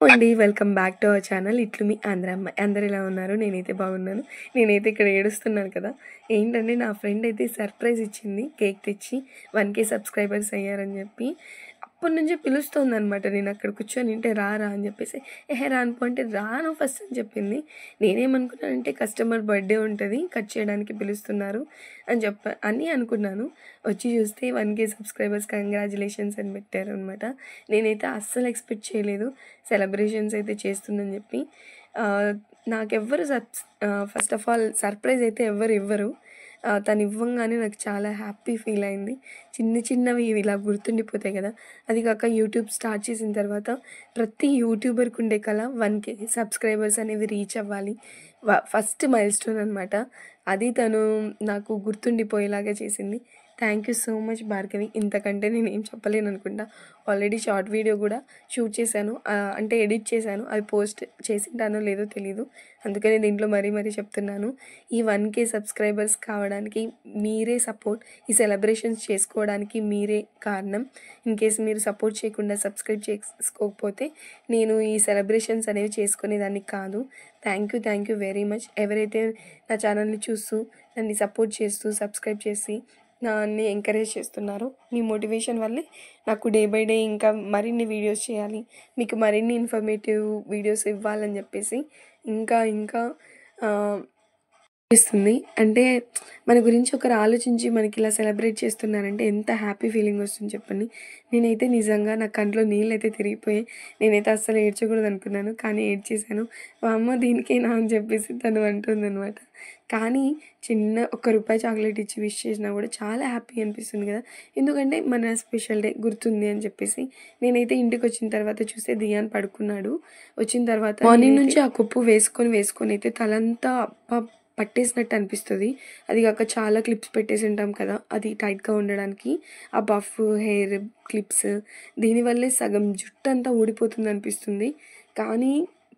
అండి welcome back to our channel ఇట్లు మీ ఆంధ్ర అమ్మాయి. అందరు ఎలా ఉన్నారు? నేనైతే బాగున్నాను. నేనైతే ఇక్కడ ఏడుస్తున్నాను కదా. ఏంటంటే నా ఫ్రెండ్ అయితే సర్ప్రైజ్ ఇచ్చింది, కేక్ తెచ్చి 1K సబ్స్క్రైబర్స్ అయ్యారని చెప్పి. అప్పటి నుంచే పిలుస్తుంది అనమాట. నేను అక్కడ కూర్చొని ఉంటే రా రా అని చెప్పేసి, రా అనుకుంటే రాను ఫస్ట్ అని చెప్పింది. నేనేమనుకున్నానంటే కస్టమర్ బర్త్డే ఉంటుంది, కట్ చేయడానికి పిలుస్తున్నారు అని అనుకున్నాను. వచ్చి చూస్తే 1K సబ్స్క్రైబర్స్ కంగ్రాచులేషన్స్ అని పెట్టారు అనమాట. నేనైతే అస్సలు ఎక్స్పెక్ట్ చేయలేదు సెలబ్రేషన్స్ అయితే చేస్తుందని చెప్పి. నాకెవ్వరు ఫస్ట్ ఆఫ్ ఆల్ సర్ప్రైజ్ అయితే ఎవ్వరు ఇవ్వరు. తను ఇవ్వంగానే నాకు చాలా హ్యాపీ ఫీల్ అయింది. చిన్నవి ఇవి ఇలా గుర్తుండిపోతాయి కదా. అది కాక యూట్యూబ్ స్టార్ట్ చేసిన తర్వాత ప్రతి యూట్యూబర్కి ఉండే కల 1K సబ్స్క్రైబర్స్ అనేవి రీచ్ అవ్వాలి. ఫస్ట్ మైల్ స్టోన్ అనమాట. అది తను నాకు గుర్తుండిపోయేలాగా చేసింది. Thank you so much Bhargavi. ఇంతకంటే నేను ఏం చెప్పలేను అనుకుంటా. ఆల్రెడీ షార్ట్ వీడియో కూడా షూట్ చేశాను, అంటే ఎడిట్ చేశాను. అది పోస్ట్ చేసింటానో లేదో తెలీదు, అందుకని దీంట్లో మరీ చెప్తున్నాను. ఈ 1K సబ్స్క్రైబర్స్ కావడానికి మీరే సపోర్ట్, ఈ సెలబ్రేషన్స్ చేసుకోవడానికి మీరే కారణం. ఇన్ కేస్ మీరు సపోర్ట్ చేయకుండా సబ్స్క్రైబ్ చేసుకోకపోతే నేను ఈ సెలబ్రేషన్స్ అనేవి చేసుకునేదాన్ని కాదు. Thank you very much. ఎవరైతే నా ఛానల్ని చూస్తూ నన్ను సపోర్ట్ చేస్తూ సబ్స్క్రైబ్ చేసి నన్ను ఎంకరేజ్ చేస్తున్నారు, మీ మోటివేషన్ వల్లే నాకు డే బై డే ఇంకా మరిన్ని వీడియోస్ చేయాలి, మీకు మరిన్ని ఇన్ఫర్మేటివ్ వీడియోస్ ఇవ్వాలని చెప్పేసి ఇంకా ఇస్తుంది. అంటే మన గురించి ఒకరు ఆలోచించి మనకి ఇలా సెలబ్రేట్ చేస్తున్నారంటే ఎంత హ్యాపీ ఫీలింగ్ వస్తుంది చెప్పండి. నేనైతే నిజంగా నా కంట్లో నీళ్ళు అయితే తిరిగిపోయి, నేనైతే అస్సలు ఏడ్చకూడదు అనుకున్నాను, కానీ ఏడ్చేశాను. మా అమ్మ దీనికేనా అని చెప్పేసి తను అంటుందన్నమాట. కానీ చిన్న ₹1 చాక్లెట్ ఇచ్చి విష్ చేసినా కూడా చాలా హ్యాపీ అనిపిస్తుంది కదా. ఎందుకంటే మన స్పెషల్ డే గుర్తుంది అని చెప్పేసి. నేనైతే ఇంటికి వచ్చిన తర్వాత చూస్తే దియాన్ పడుకున్నాడు. వచ్చిన తర్వాత మార్నింగ్ నుంచి ఆ కొప్పు వేసుకొని అయితే తలంతా పట్టేసినట్టు అనిపిస్తుంది. అది కాక చాలా క్లిప్స్ పెట్టేసి ఉంటాం కదా, అది టైట్గా ఉండడానికి ఆ పఫ్ హెయిర్ క్లిప్స్, దీనివల్లే సగం జుట్టు అంతా ఊడిపోతుంది అనిపిస్తుంది. కానీ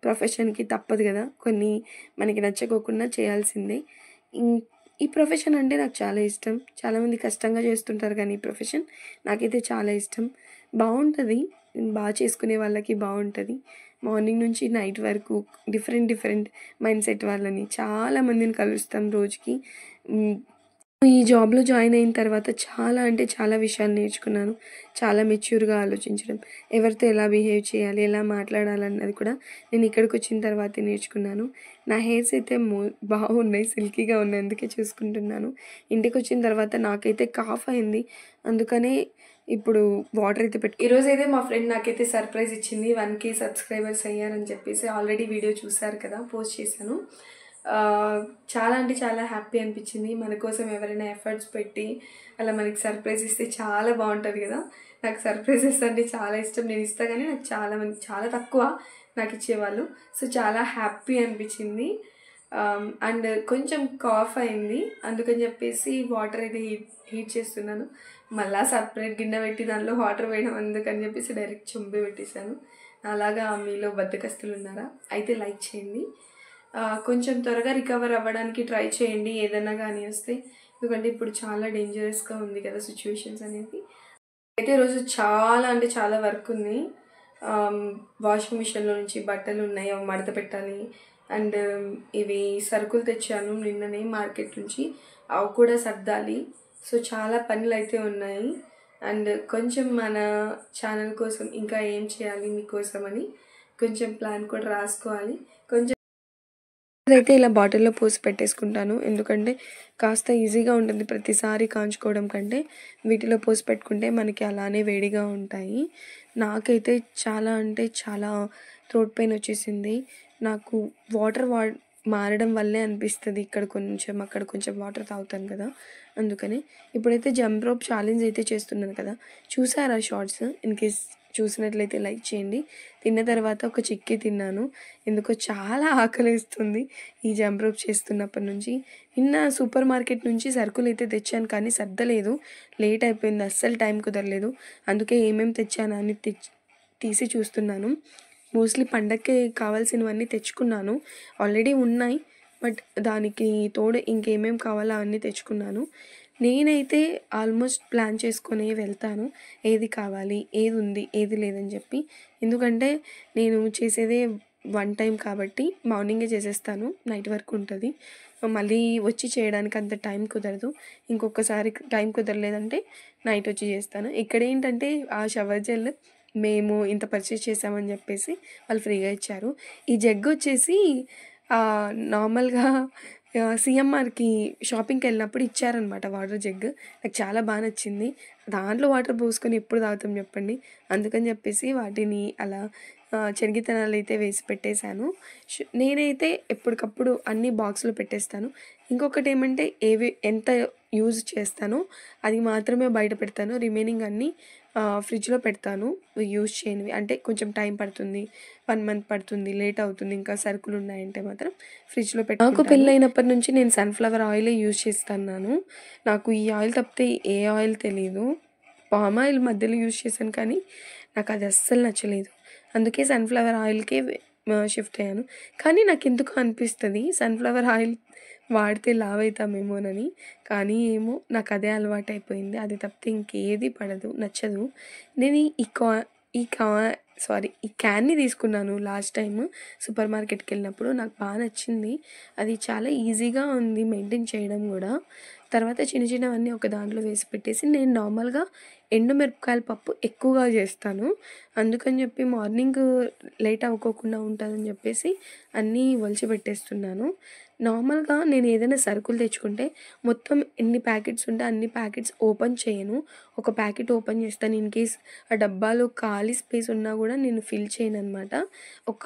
ప్రొఫెషన్కి తప్పదు కదా, కొన్ని మనకి నచ్చకోకుండా చేయాల్సిందే. ఈ ప్రొఫెషన్ అంటే నాకు చాలా ఇష్టం. చాలామంది కష్టంగా చేస్తుంటారు కానీ ఈ ప్రొఫెషన్ నాకైతే చాలా ఇష్టం. బాగుంటుంది, బాగా చేసుకునే వాళ్ళకి బాగుంటుంది. మార్నింగ్ నుంచి నైట్ వరకు డిఫరెంట్ మైండ్ సెట్ వాళ్ళని చాలామందిని కలుస్తాం రోజుకి. ఈ జాబ్లో జాయిన్ అయిన తర్వాత చాలా విషయాలు నేర్చుకున్నాను. చాలా మెచ్యూర్గా ఆలోచించడం, ఎవరితో ఎలా బిహేవ్ చేయాలి, ఎలా మాట్లాడాలన్నది కూడా నేను ఇక్కడికి వచ్చిన తర్వాతే నేర్చుకున్నాను. నా హెయిర్స్ అయితే బాగున్నాయి, సిల్కీగా ఉన్నాయి, అందుకే చూసుకుంటున్నాను. ఇంటికి వచ్చిన తర్వాత నాకైతే కాఫ్ అయింది, అందుకనే ఇప్పుడు వాటర్ అయితే ఈరోజు అయితే మా ఫ్రెండ్ నాకైతే సర్ప్రైజ్ ఇచ్చింది. 1K సబ్స్క్రైబర్స్ అయ్యారని చెప్పేసి. ఆల్రెడీ వీడియో చూసారు కదా, పోస్ట్ చేశాను. చాలా హ్యాపీ అనిపించింది. మన కోసం ఎవరైనా ఎఫర్ట్స్ పెట్టి అలా మనకి సర్ప్రైజ్ ఇస్తే చాలా బాగుంటుంది కదా. నాకు సర్ప్రైజెస్ అంటే చాలా ఇష్టం. నేను ఇస్తా కానీ నాకు చాలా తక్కువ నాకు ఇచ్చేవాళ్ళు. సో చాలా హ్యాపీ అనిపించింది. అండ్ కొంచెం కాఫ్ అయింది, అందుకని చెప్పేసి వాటర్ అయితే హీట్ చేస్తున్నాను. మళ్ళీ సపరేట్ గిన్నె పెట్టి దానిలో వాటర్ వేయడం అందుకని చెప్పేసి డైరెక్ట్ చెంబు పెట్టేశాను. అలాగా మీలో బద్దకస్తులు ఉన్నారా? అయితే లైక్ చేయండి. కొంచెం త్వరగా రికవర్ అవ్వడానికి ట్రై చేయండి ఏదైనా కానీ వస్తే, ఎందుకంటే ఇప్పుడు చాలా డేంజరస్గా ఉంది కదా సిచ్యువేషన్స్ అనేది. అయితే రోజు చాలా వర్క్ ఉంది. వాషింగ్ మిషన్లో నుంచి బట్టలు ఉన్నాయి, అవి మడత పెట్టాలి. అండ్ ఇవి సరుకులు తెచ్చాను నిన్ననే మార్కెట్ నుంచి, అవి కూడా సర్దాలి. సో చాలా పనులు అయితే ఉన్నాయి. అండ్ కొంచెం మన ఛానల్ కోసం ఇంకా ఏం చేయాలి మీకోసం అని కొంచెం ప్లాన్ కూడా రాసుకోవాలి. కొంచెం అయితే ఇలా బాటిల్లో పోసి పెట్టేసుకుంటాను, ఎందుకంటే కాస్త ఈజీగా ఉంటుంది ప్రతిసారి కాంచుకోవడం కంటే. వీటిలో పోసి పెట్టుకుంటే మనకి అలానే వేడిగా ఉంటాయి. నాకైతే చాలా థ్రోట్ పెయిన్ వచ్చేసింది. నాకు వాటర్ మారడం వల్లే అనిపిస్తుంది, ఇక్కడ కొంచెం అక్కడ కొంచెం వాటర్ తాగుతాను కదా, అందుకని. ఇప్పుడైతే జంప్ రోప్ ఛాలెంజ్ అయితే చేస్తున్నాను కదా, చూసారా షార్ట్స్? ఇన్ కేస్ చూసినట్లయితే లైక్ చేయండి. తిన్న తర్వాత ఒక చిక్కీ తిన్నాను, ఎందుకో చాలా ఆకలిస్తుంది ఈ జంప్ రోప్ చేస్తున్నప్పటి నుంచి. నిన్న సూపర్ మార్కెట్ నుంచి సరుకులు అయితే తెచ్చాను, కానీ సర్దలేదు, లేట్ అయిపోయింది, అస్సలు టైం కుదరలేదు. అందుకే ఏమేమి తెచ్చాను అని తీసి చూస్తున్నాను. మోస్ట్లీ పండగకి కావాల్సినవన్నీ తెచ్చుకున్నాను, ఆల్రెడీ ఉన్నాయి, బట్ దానికి తోడు ఇంకేమేమి కావాలో అవన్నీ తెచ్చుకున్నాను. నేనైతే ఆల్మోస్ట్ ప్లాన్ చేసుకొనే వెళ్తాను. ఏది కావాలి, ఏది ఉంది, ఏది లేదని చెప్పి. ఎందుకంటే నేను చేసేదే వన్ టైం కాబట్టి మార్నింగే చేసేస్తాను. నైట్ వరకు ఉంటది. మళ్ళీ వచ్చి చేయడానికి అంత టైం కుదరదు. ఇంకొకసారి టైం కుదరలేదంటే నైట్ వచ్చి చేస్తాను. ఇక్కడేంటంటే ఆ షవర్ జెల్ మేము ఇంత పర్చేస్ చేసామని చెప్పేసి వాళ్ళు ఫ్రీగా ఇచ్చారు. ఈ జగ్ వచ్చేసి నార్మల్‌గా సీఎంఆర్‌కి షాపింగ్‌కెళ్ళినప్పుడు ఇచ్చారనమాట వాటర్ జగ్. నాకు చాలా నచ్చింది. దాంట్లో వాటర్ పోసుకొని ఎప్పుడు తాగుతాం చెప్పండి. అందుకని చెప్పేసి వాటిని అలా శనగిత్తనాలైతే వేసి పెట్టేశాను. నేనైతే ఎప్పటికప్పుడు అన్నీ బాక్స్‌లో పెట్టేస్తాను. ఇంకొకటేమంటే ఎంత యూజ్ చేస్తానో అది మాత్రమే బయట పెడతాను. రిమైనింగ్ అన్నీ ఫ్రిడ్జ్‌లో పెడతాను. యూజ్ చేయనివి అంటే కొంచెం టైం పడుతుంది. 1 మంత్ పడుతుంది. లేట్ అవుతుంది. ఇంకా సరుకులున్నాయంటే మాత్రం ఫ్రిడ్జ్‌లో పెట్టుకుంటాను. నాకు పెళ్ళైనప్పటి నుంచి నేను సన్‌ఫ్లవర్ ఆయిలే యూజ్ చేస్తున్నాను. నాకు ఈ ఆయిల్ తప్పితే ఏ ఆయిల్ తెలీదు. పామ్ ఆయిల్ మధ్యలో యూజ్ చేశాను కానీ నాకది అస్సలు నచ్చలేదు. అందుకే సన్‌ఫ్లవర్ ఆయిల్‌కే షిఫ్ట్ అయ్యాను. కానీ నాకెందుకో అనిపిస్తది సన్‌ఫ్లవర్ ఆయిల్ వాడితే లావైతామేమోనని. కానీ ఏమో నాకదే అలవాటయిపోయింది. అది తప్పితే ఇంకేది పడదు, నచ్చదు. నేను ఈ కా ఈ కా ఈ క్యాన్‌ని తీసుకున్నాను లాస్ట్ టైము సూపర్ మార్కెట్‌కెళ్ళినప్పుడు. నాకు నచ్చింది. అది చాలా ఈజీగా ఉంది మెయింటైన్ చేయడం గూడా. తర్వాత చిన్న చిన్నవన్నీ ఒక దాంట్లో వేసి పెట్టేసి నేను నార్మల్‌గా ఎండు మిరపకాయల పప్పు ఎక్కువగా చేస్తాను. అందుకని చెప్పి మార్నింగ్ లేట్ అవ్వకోకుండా ఉంటదని చెప్పేసి అన్నీ ఒలిచి పెట్టేస్తున్నాను. నార్మల్‌గా నేను ఏదైనా సరుకులు తెచ్చుకుంటే మొత్తం ఎన్ని ప్యాకెట్స్ ఉంటే అన్ని ప్యాకెట్స్ ఓపెన్ చేయను. ఒక ప్యాకెట్ ఓపెన్ చేస్తాను. ఇన్‌కేస్ ఆ డబ్బాలో ఖాళీ స్పేస్ ఉన్నా గూడా నేను ఫిల్ చేయననమాట. ఒక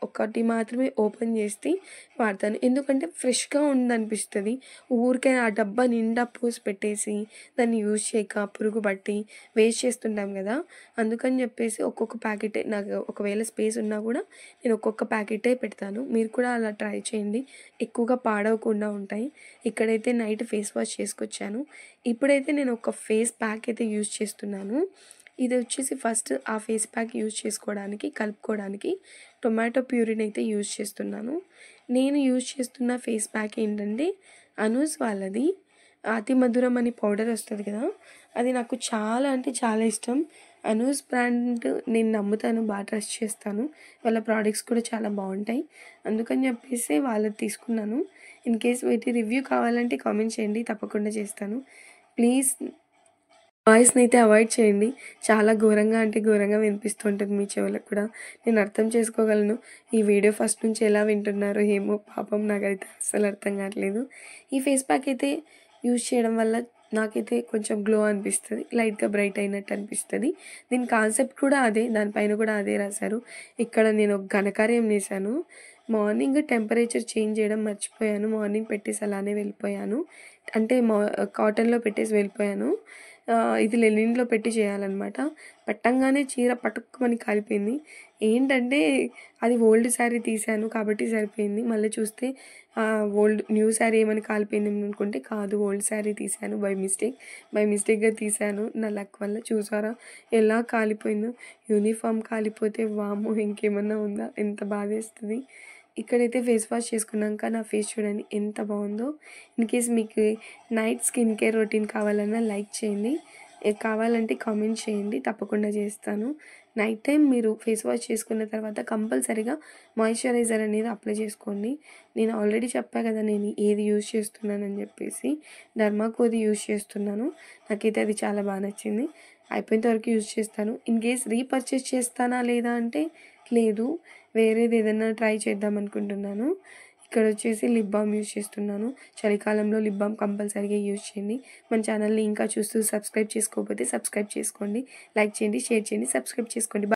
ఒకటి మాత్రమే ఓపెన్ చేసి వాడతాను. ఎందుకంటే ఫ్రెష్‌గా ఉందనిపిస్తది. ఊరికే ఆ డబ్బా నిండా పోసి పెట్టేసి దాన్ని యూజ్ చేయక పురుగు పట్టి వేస్ట్ చేస్తుంటాం గదా! అందుకని చెప్పేసి ఒక్కొక్క ప్యాకెటే నాకు ఒకవేళ స్పేస్ ఉన్నా గూడా నేను ఒక్కొక్క ప్యాకెటే పెడతాను. మీరు కూడా అలా ట్రై చేయండి. ఎక్కువగా పాడవకుండా ఉంటాయి. ఇక్కడైతే నైట్ ఫేస్ వాష్ చేసుకొచ్చాను. ఇప్పుడైతే నేను ఒక ఫేస్ ప్యాక్ అయితే యూజ్ చేస్తున్నాను. ఇది వచ్చేసి ఫస్ట్ ఆ ఫేస్ ప్యాక్ యూజ్ చేసుకోవడానికి, కలుపుకోవడానికి టొమాటో ప్యూరీని అయితే యూజ్ చేస్తున్నాను. నేను యూజ్ చేస్తున్న ఫేస్ ప్యాక్ ఏంటంటే అనూస్ వాళ్ళది అతి మధురం అని పౌడర్ వస్తది కదా! అది నాకు చాలా అంటే చాలా ఇష్టం. అనూస్ బ్రాండ్ నేను నమ్ముతాను. ట్రస్ట్ చేస్తాను. వాళ్ళ ప్రొడక్ట్స్ కూడా చాలా బావుంటాయి. అందుకని చెప్పేసి వాళ్ళది తీసుకున్నాను. ఇన్‌కేస్ వీటి రివ్యూ కావాలంటే కామెంట్ చేయండి. తప్పకుండా చేస్తాను. ప్లీజ్ వాయిస్‌నైతే అవాయిడ్ చేయండి. చాలా ఘోరంగా అంటే ఘోరంగా వినిపిస్తూ ఉంటుంది మీ చెవులకు కూడా. నేను అర్థం చేసుకోగలను. ఈ వీడియో ఫస్ట్ నుంచి ఎలా వింటున్నారో ఏమో పాపం నాకైతే అస్సలు అర్థం కావట్లేదు. ఈ ఫేస్ ప్యాక్ అయితే యూజ్ చేయడం వల్ల నాకైతే కొంచెం గ్లో అనిపిస్తది. లైట్‌గా బ్రైట్ అయినట్టు అనిపిస్తది. దీని కాన్సెప్ట్ కూడా అదే. దానిపైన కూడా అదే రాశారు. ఇక్కడ నేను ఒక ఘనకార్యం చేశాను. మార్నింగ్ టెంపరేచర్ చేంజ్ చేయడం మర్చిపోయాను. మార్నింగ్ పెట్టేసి అలానే వెళ్ళిపోయాను. అంటే కాటన్‌లో పెట్టేసి వెళ్ళిపోయాను. ఇది లెనిన్‌లో పెట్టి చేయాలనమాట. పెట్టంగానే చీర పటుక్కుమని కాలిపోయింది. ఏంటంటే అది ఓల్డ్ శారీ తీశాను కాబట్టి సరిపోయింది. మళ్ళీ చూస్తే న్యూ శారీ ఏమని కాలిపోయిందేమో అనుకుంటే కాదు, ఓల్డ్ శారీ తీశాను బై మిస్టేక్‌గా తీశాను. నా లక్ వల్ల. చూసారా ఎలా కాలిపోయిందో. యూనిఫార్మ్ కాలిపోతే వామ్మో! ఇంకేమన్నా ఉందా? ఎంత బాధేస్తది. ఇక్కడైతే ఫేస్ వాష్ చేసుకున్నాక నా ఫేస్ చూడండి ఎంత బాగుందో. ఇన్‌కేస్ మీకు నైట్ స్కిన్ కేర్ రొటీన్ కావాలన్నా లైక్ చేయండి. కావాలంటే కామెంట్ చేయండి. తప్పకుండా చేస్తాను. నైట్ టైం మీరు ఫేస్ వాష్ చేసుకున్న తర్వాత కంపల్సరీగా మాయిశ్చరైజర్ అనేది అప్లై చేసుకోండి. నేను ఆల్రెడీ చెప్పా కదా నేను ఏది యూజ్ చేస్తున్నానని చెప్పేసి. డర్మాకోది యూజ్ చేస్తున్నాను. నాకైతే అది చాలా నచ్చింది. అయిపోయేంత వరకు యూజ్ చేస్తాను. ఇన్‌కేస్ రీపర్చేస్ చేస్తానా లేదా అంటే లేదు. వేరేది ఏదైనా ట్రై చేద్దాం అనుకుంటున్నాను. ఇక్కడొచ్చేసి లిప్ బామ్ యూజ్ చేస్తున్నాను. చలికాలంలో లిప్ బామ్ కంపల్సరీగా యూజ్ చేయండి. మన ఛానల్‌ని ఇంకా చూస్తూ సబ్స్క్రైబ్ చేసుకోకపోతే సబ్స్క్రైబ్ చేసుకోండి. లైక్ చేయండి, షేర్ చేయండి, సబ్స్క్రైబ్ చేసుకోండి.